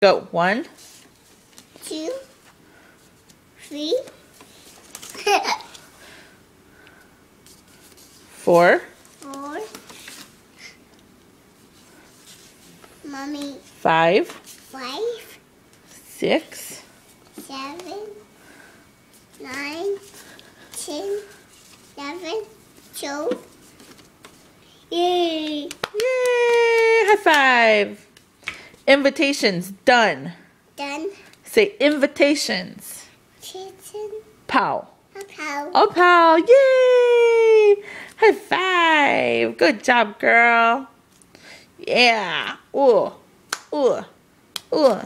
Go. 1, 2, 3, 4, 4. Mommy. 5, 5, 6, 7, 9, 10, 11, 12. Yay! Yay! High five. Invitations. Done. Done. Say invitations. Kitten. Pow. A cow. Oh, pow. Yay! High five. Good job, girl. Yeah. Ooh. Ooh. Ooh.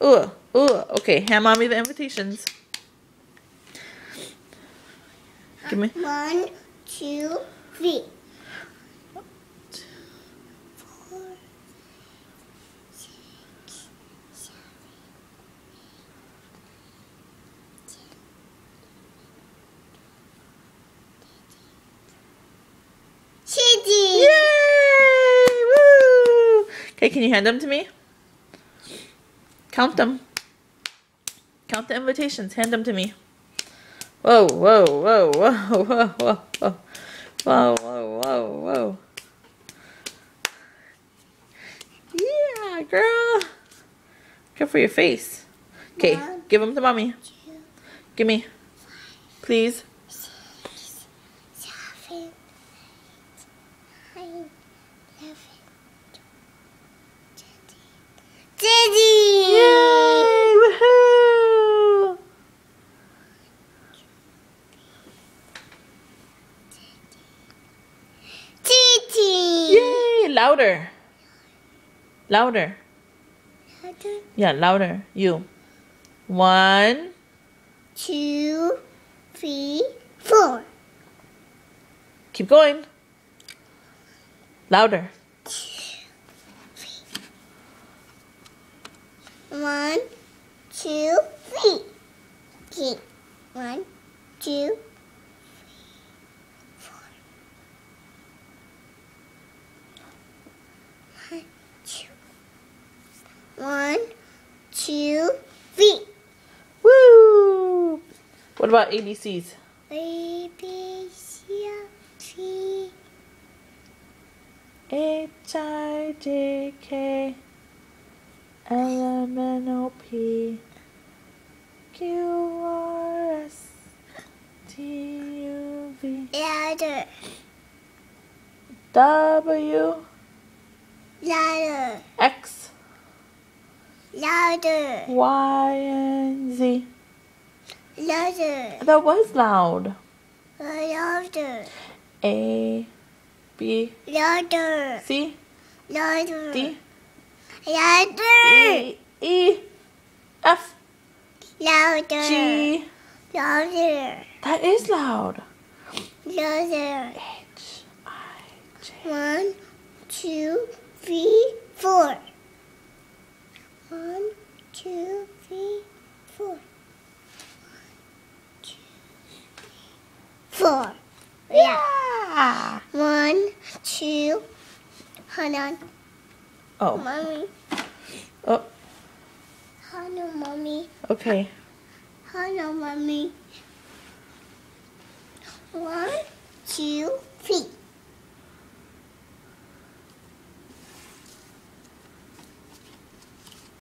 Ooh. Ooh. Okay, hand mommy the invitations. Give me. 1, 2, 3. 4, 6, 7, 10. Yay! Woo! Okay, can you hand them to me? Count them. Count the invitations. Hand them to me. Whoa, whoa, whoa, whoa, whoa, whoa, whoa. Whoa, whoa, whoa, whoa. Yeah, girl. Good for your face. Okay, 1, give them to mommy. 2, Give me. Please. 6, 7, 8, 9, 11, 12, 13. Yay! Woohoo! Yay! Louder. Louder. Yeah, louder. You. 1, 2, 3, 4. keep going. Louder. 1, 2, 3. Okay. 1, 2, 4. 1, 2, 3. Woo! What about ABCs? A, B, C, D. H-I-J-K L-M-N-O-P Q-R-S-T-U-V Louder. W Louder. X Louder. Y and Z. Louder. That was loud. Louder. A B Louder. C Louder. D Louder. E F Louder. G. Louder. That is loud. Louder. H-I-J 1, 2, 3, 4. 1, 2, 3, 4. 4. Yeah. 1, 2. Hold on. Oh. Mommy. Oh. Hold on, mommy. Okay. Hold on, mommy. 1, 2, 3.